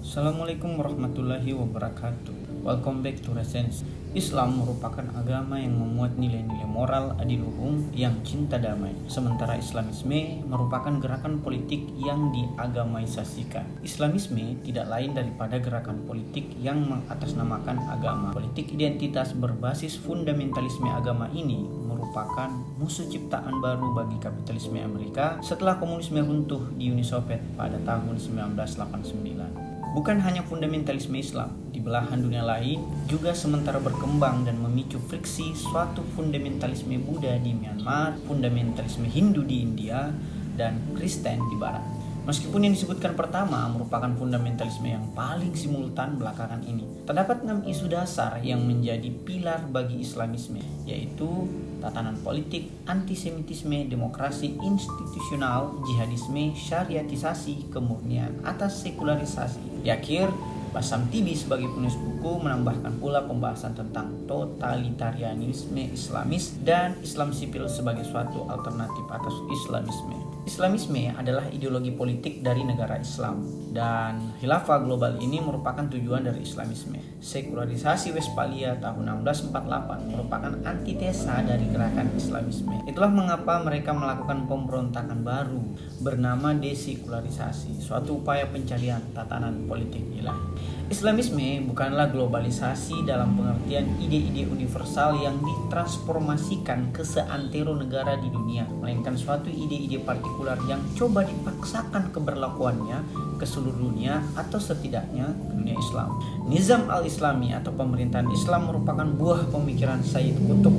Assalamualaikum warahmatullahi wabarakatuh. Welcome back to Resens. Islam merupakan agama yang memuat nilai-nilai moral adiluhung yang cinta damai. Sementara Islamisme merupakan gerakan politik yang diagamaisasikan. Islamisme tidak lain daripada gerakan politik yang mengatasnamakan agama. Politik identitas berbasis fundamentalisme agama ini merupakan musuh ciptaan baru bagi kapitalisme Amerika setelah komunisme runtuh di Uni Soviet pada tahun 1989. Bukan hanya fundamentalisme Islam, di belahan dunia lain juga sementara berkembang dan memicu friksi suatu fundamentalisme Buddha di Myanmar, fundamentalisme Hindu di India, dan Kristen di Barat. Meskipun yang disebutkan pertama merupakan fundamentalisme yang paling simultan belakangan ini, terdapat 6 isu dasar yang menjadi pilar bagi Islamisme, yaitu tatanan politik, antisemitisme, demokrasi institusional, jihadisme, syariatisasi, kemurnian atas sekularisasi. Di akhir, Bassam Tibi sebagai penulis buku menambahkan pula pembahasan tentang totalitarianisme Islamis dan Islam sipil sebagai suatu alternatif atas Islamisme. Islamisme adalah ideologi politik dari negara Islam dan khilafah global ini merupakan tujuan dari Islamisme. Sekularisasi Westphalia tahun 1648 merupakan antitesa dari gerakan Islamisme. Itulah mengapa mereka melakukan pemberontakan baru bernama desekularisasi, suatu upaya pencarian tatanan politik ilahi. Islamisme bukanlah globalisasi dalam pengertian ide-ide universal yang ditransformasikan ke seantero negara di dunia, melainkan suatu ide-ide partikular yang coba dipaksakan keberlakuannya ke seluruh dunia atau setidaknya dunia Islam. Nizam al-Islami atau pemerintahan Islam merupakan buah pemikiran Sayyid Qutb,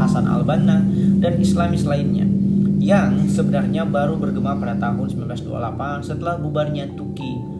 Hasan al-Banna, dan Islamis lainnya yang sebenarnya baru bergema pada tahun 1928 setelah bubarnya Turki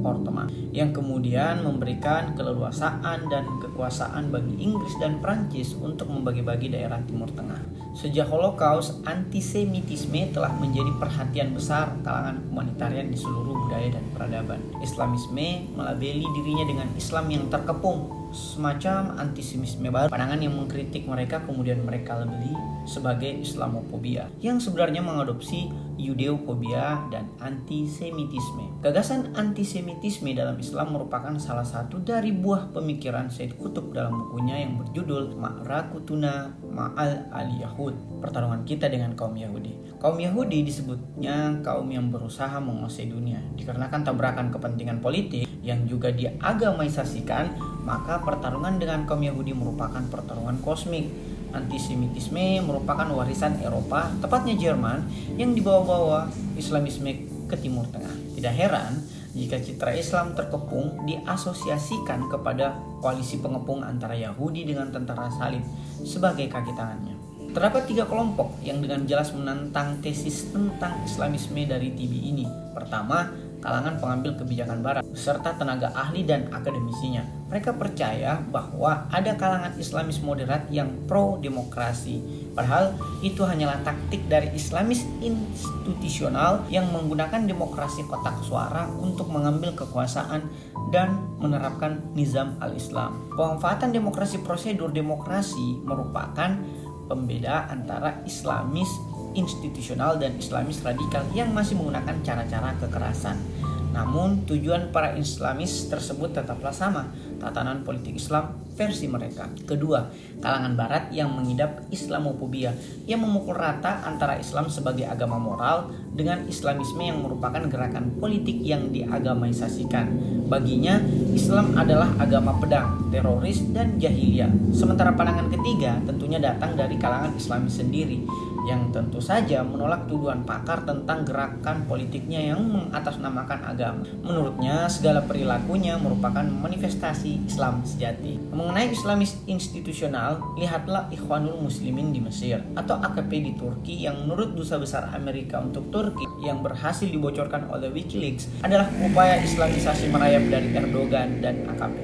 Ottoman, yang kemudian memberikan keleluasaan dan kekuasaan bagi Inggris dan Prancis untuk membagi-bagi daerah Timur Tengah. Sejak Holocaust, antisemitisme telah menjadi perhatian besar kalangan humanitarian di seluruh budaya dan peradaban. Islamisme melabeli dirinya dengan Islam yang terkepung, semacam antisemitisme baru. Pandangan yang mengkritik mereka kemudian mereka labeli sebagai Islamofobia, yang sebenarnya mengadopsi Yudeofobia dan antisemitisme. Gagasan antisemitisme dalam Islam merupakan salah satu dari buah pemikiran Sayyid Qutb dalam bukunya yang berjudul Ma'rakutuna Ma'al al-Yahud, pertarungan kita dengan kaum Yahudi. Kaum Yahudi disebutnya kaum yang berusaha menguasai dunia. Dikarenakan tabrakan kepentingan politik yang juga diagamaisasikan, maka pertarungan dengan kaum Yahudi merupakan pertarungan kosmik. Antisemitisme merupakan warisan Eropa, tepatnya Jerman, yang dibawa-bawa Islamisme ke Timur Tengah. Tidak heran jika citra Islam terkepung diasosiasikan kepada koalisi pengepung antara Yahudi dengan tentara salib sebagai kaki tangannya. Terdapat 3 kelompok yang dengan jelas menentang tesis tentang Islamisme dari TB ini. Pertama, kalangan pengambil kebijakan barat serta tenaga ahli dan akademisinya. Mereka percaya bahwa ada kalangan Islamis moderat yang pro-demokrasi. Padahal itu hanyalah taktik dari Islamis institusional yang menggunakan demokrasi kotak suara untuk mengambil kekuasaan dan menerapkan nizam al-Islam. Pemanfaatan demokrasi prosedur demokrasi merupakan pembeda antara Islamis institusional dan Islamis radikal yang masih menggunakan cara-cara kekerasan. Namun tujuan para Islamis tersebut tetaplah sama, tatanan politik Islam versi mereka. Kedua, kalangan barat yang mengidap Islamofobia yang memukul rata antara Islam sebagai agama moral dengan Islamisme yang merupakan gerakan politik yang diagamaisasikan. Baginya, Islam adalah agama pedang, teroris, dan jahiliyah. Sementara pandangan ketiga tentunya datang dari kalangan Islamis sendiri, yang tentu saja menolak tuduhan pakar tentang gerakan politiknya yang mengatasnamakan agama. Menurutnya, segala perilakunya merupakan manifestasi Islam sejati. Mengenai Islamis institusional, lihatlah Ikhwanul Muslimin di Mesir atau AKP di Turki yang menurut duta besar Amerika untuk Turki yang berhasil dibocorkan oleh Wikileaks adalah upaya Islamisasi merayap dari Erdogan dan AKP.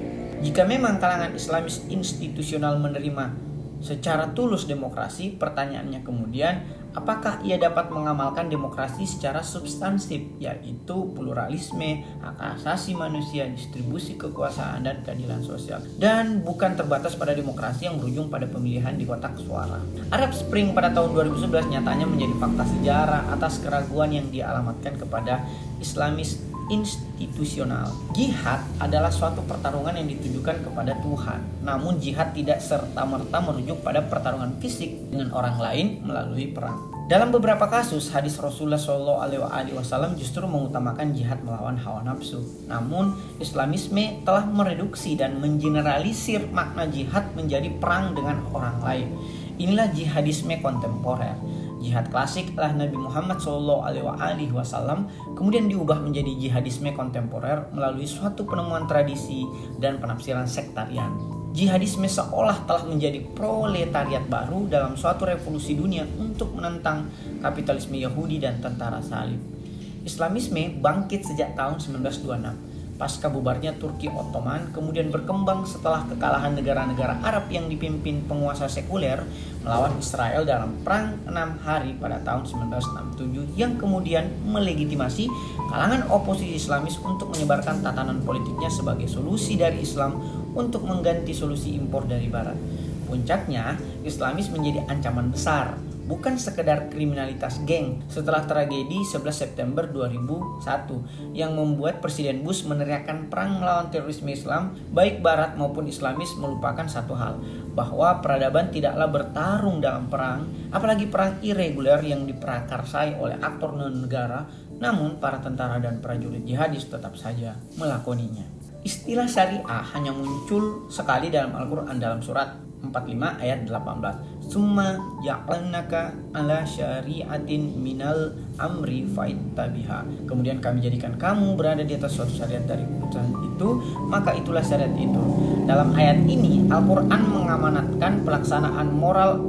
Jika memang kalangan Islamis institusional menerima secara tulus demokrasi, pertanyaannya kemudian, apakah ia dapat mengamalkan demokrasi secara substansif, yaitu pluralisme, hak asasi manusia, distribusi kekuasaan, dan keadilan sosial, dan bukan terbatas pada demokrasi yang berujung pada pemilihan di kotak suara. Arab Spring pada tahun 2011 nyatanya menjadi fakta sejarah atas keraguan yang dialamatkan kepada Islamis institusional. Jihad adalah suatu pertarungan yang ditujukan kepada Tuhan. Namun jihad tidak serta-merta merujuk pada pertarungan fisik dengan orang lain melalui perang. Dalam beberapa kasus, hadis Rasulullah SAW justru mengutamakan jihad melawan hawa nafsu. Namun, Islamisme telah mereduksi dan mengeneralisir makna jihad menjadi perang dengan orang lain. Inilah jihadisme kontemporer. Jihad klasik adalah Nabi Muhammad SAW kemudian diubah menjadi jihadisme kontemporer melalui suatu penemuan tradisi dan penafsiran sektarian. Jihadisme seolah telah menjadi proletariat baru dalam suatu revolusi dunia untuk menentang kapitalisme Yahudi dan tentara salib. Islamisme bangkit sejak tahun 1926. Pasca bubarnya Turki Ottoman, kemudian berkembang setelah kekalahan negara-negara Arab yang dipimpin penguasa sekuler melawan Israel dalam Perang 6 Hari pada tahun 1967 yang kemudian melegitimasi kalangan oposisi Islamis untuk menyebarkan tatanan politiknya sebagai solusi dari Islam untuk mengganti solusi impor dari Barat. Puncaknya, Islamis menjadi ancaman besar, bukan sekedar kriminalitas geng setelah tragedi 11 September 2001 yang membuat Presiden Bush meneriakkan perang melawan terorisme Islam, baik Barat maupun Islamis melupakan satu hal, bahwa peradaban tidaklah bertarung dalam perang, apalagi perang irreguler yang diprakarsai oleh aktor non-negara, namun para tentara dan prajurit jihadis tetap saja melakoninya. Istilah syariah hanya muncul sekali dalam Al-Quran dalam surat 45 ayat 18. Summa ja'alnaka ala syari'atin minal amri fa'ittabiha. Kemudian kami jadikan kamu berada di atas suatu syariat dari keputusan itu, maka itulah syariat itu. Dalam ayat ini Al-Quran mengamanatkan pelaksanaan moral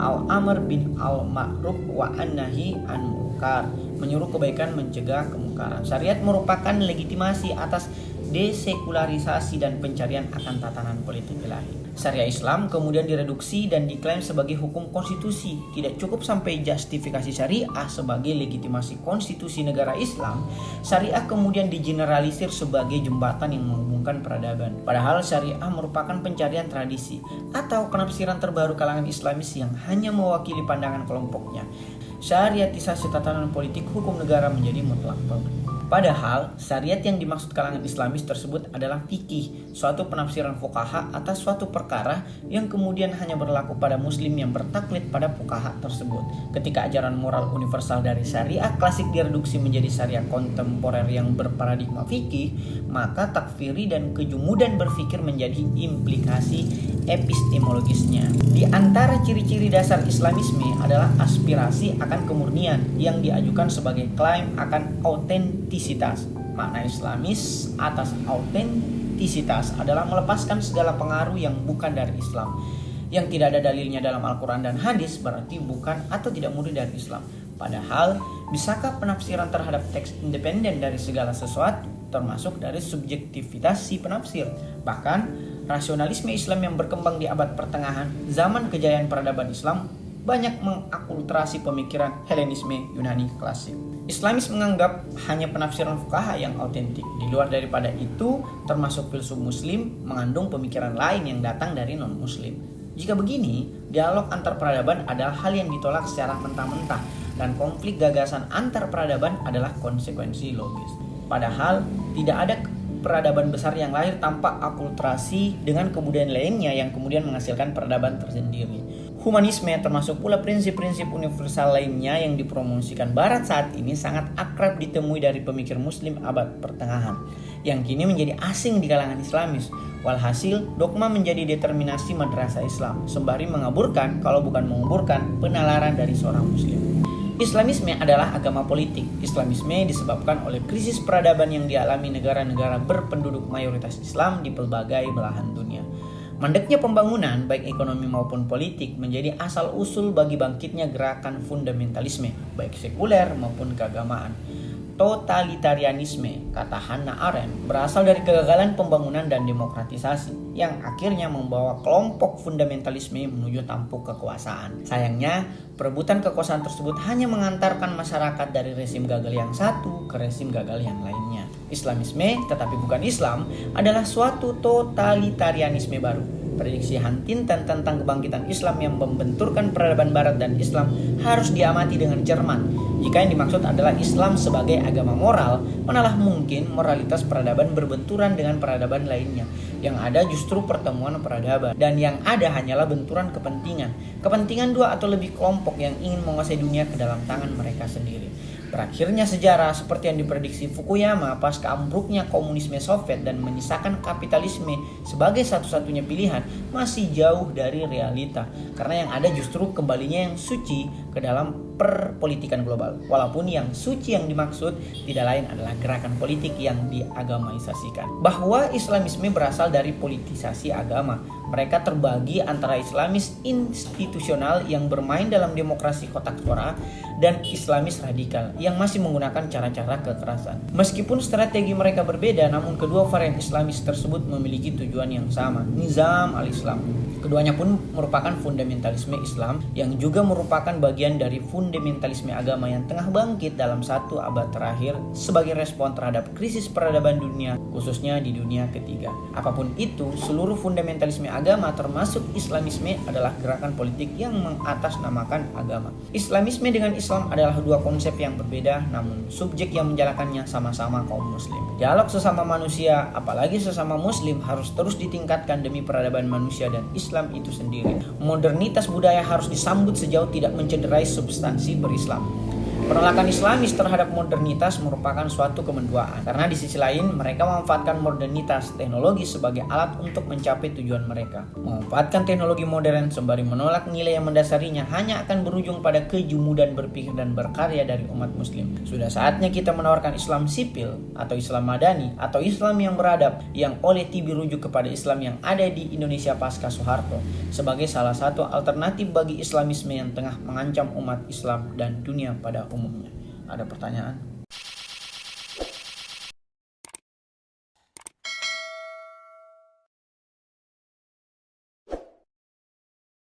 al-amr bin al-ma'ruf wa an-nahi an munkar, menyuruh kebaikan mencegah kemungkaran. Syariat merupakan legitimasi atas desekularisasi dan pencarian akan tatanan politik ilahi. Syariah Islam kemudian direduksi dan diklaim sebagai hukum konstitusi. Tidak cukup sampai justifikasi syariah sebagai legitimasi konstitusi negara Islam, syariah kemudian digeneralisir sebagai jembatan yang menghubungkan peradaban. Padahal syariah merupakan pencarian tradisi atau penafsiran terbaru kalangan Islamis yang hanya mewakili pandangan kelompoknya. Syariatisasi tatanan politik hukum negara menjadi mutlak. Padahal syariat yang dimaksud kalangan Islamis tersebut adalah fikih, suatu penafsiran fuqaha atas suatu perkara yang kemudian hanya berlaku pada muslim yang bertaklid pada fuqaha tersebut. Ketika ajaran moral universal dari syariah klasik direduksi menjadi syariah kontemporer yang berparadigma fikih, maka takfiri dan kejumudan berfikir menjadi implikasi epistemologisnya. Di antara ciri-ciri dasar Islamisme adalah aspirasi akan kemurnian yang diajukan sebagai klaim akan autentisitas. Makna Islamis atas autentisitas adalah melepaskan segala pengaruh yang bukan dari Islam. Yang tidak ada dalilnya dalam Al-Quran dan hadis berarti bukan atau tidak murni dari Islam. Padahal, bisakah penafsiran terhadap teks independen dari segala sesuatu, termasuk dari subjektivitas si penafsir? Bahkan, rasionalisme Islam yang berkembang di abad pertengahan, zaman kejayaan peradaban Islam, banyak mengakulturasi pemikiran Helenisme Yunani klasik. Islamis menganggap hanya penafsiran fuqaha yang autentik. Di luar daripada itu, termasuk filsuf muslim mengandung pemikiran lain yang datang dari non-muslim. Jika begini, dialog antar peradaban adalah hal yang ditolak secara mentah-mentah dan konflik gagasan antar peradaban adalah konsekuensi logis. Padahal, tidak ada peradaban besar yang lahir tanpa akulturasi dengan kebudayaan lainnya yang kemudian menghasilkan peradaban tersendiri. Humanisme termasuk pula prinsip-prinsip universal lainnya yang dipromosikan Barat saat ini sangat akrab ditemui dari pemikir muslim abad pertengahan yang kini menjadi asing di kalangan Islamis. Walhasil, dogma menjadi determinasi madrasah Islam sembari mengaburkan, kalau bukan menguburkan, penalaran dari seorang muslim. Islamisme adalah agama politik. Islamisme disebabkan oleh krisis peradaban yang dialami negara-negara berpenduduk mayoritas Islam di pelbagai belahan dunia. Mandeknya pembangunan, baik ekonomi maupun politik, menjadi asal-usul bagi bangkitnya gerakan fundamentalisme, baik sekuler maupun keagamaan. Totalitarianisme, kata Hannah Arendt, berasal dari kegagalan pembangunan dan demokratisasi yang akhirnya membawa kelompok fundamentalisme menuju tampuk kekuasaan. Sayangnya, perebutan kekuasaan tersebut hanya mengantarkan masyarakat dari rezim gagal yang satu ke rezim gagal yang lainnya. Islamisme, tetapi bukan Islam, adalah suatu totalitarianisme baru. Prediksi Huntington tentang kebangkitan Islam yang membenturkan peradaban Barat dan Islam harus diamati dengan cermat. Jika yang dimaksud adalah Islam sebagai agama moral, manalah mungkin moralitas peradaban berbenturan dengan peradaban lainnya. Yang ada justru pertemuan peradaban, dan yang ada hanyalah benturan kepentingan. Kepentingan dua atau lebih kelompok yang ingin menguasai dunia ke dalam tangan mereka sendiri. Berakhirnya sejarah seperti yang diprediksi Fukuyama pasca ambruknya komunisme Soviet dan menyisakan kapitalisme sebagai satu-satunya pilihan masih jauh dari realita. Karena yang ada justru kembalinya yang suci ke dalam perpolitikan global. Walaupun yang suci yang dimaksud tidak lain adalah gerakan politik yang diagamaisasikan. Bahwa Islamisme berasal dari politisasi agama. Mereka terbagi antara Islamis institusional yang bermain dalam demokrasi kotak suara dan Islamis radikal yang masih menggunakan cara-cara kekerasan. Meskipun strategi mereka berbeda, namun kedua varian Islamis tersebut memiliki tujuan yang sama, Nizam al-Islam. Keduanya pun merupakan fundamentalisme Islam yang juga merupakan bagian dari fundamentalisme agama yang tengah bangkit dalam 1 abad terakhir sebagai respon terhadap krisis peradaban dunia, khususnya di dunia ketiga. Apapun itu, seluruh fundamentalisme agama termasuk Islamisme adalah gerakan politik yang mengatasnamakan agama. Islamisme dengan Islam adalah dua konsep yang berbeda, namun subjek yang menjalankannya sama-sama kaum muslim. Dialog sesama manusia, apalagi sesama muslim, harus terus ditingkatkan demi peradaban manusia dan Islam itu sendiri. Modernitas budaya harus disambut sejauh tidak mencederai substansi berislam. Penolakan Islamis terhadap modernitas merupakan suatu kemenduaan, karena di sisi lain mereka memanfaatkan modernitas teknologi sebagai alat untuk mencapai tujuan mereka. Memanfaatkan teknologi modern sembari menolak nilai yang mendasarinya hanya akan berujung pada kejumudan berpikir dan berkarya dari umat muslim. Sudah saatnya kita menawarkan Islam sipil atau Islam madani atau Islam yang beradab yang oleh TB rujuk kepada Islam yang ada di Indonesia pasca Soeharto sebagai salah satu alternatif bagi Islamisme yang tengah mengancam umat Islam dan dunia pada umumnya. Ada pertanyaan?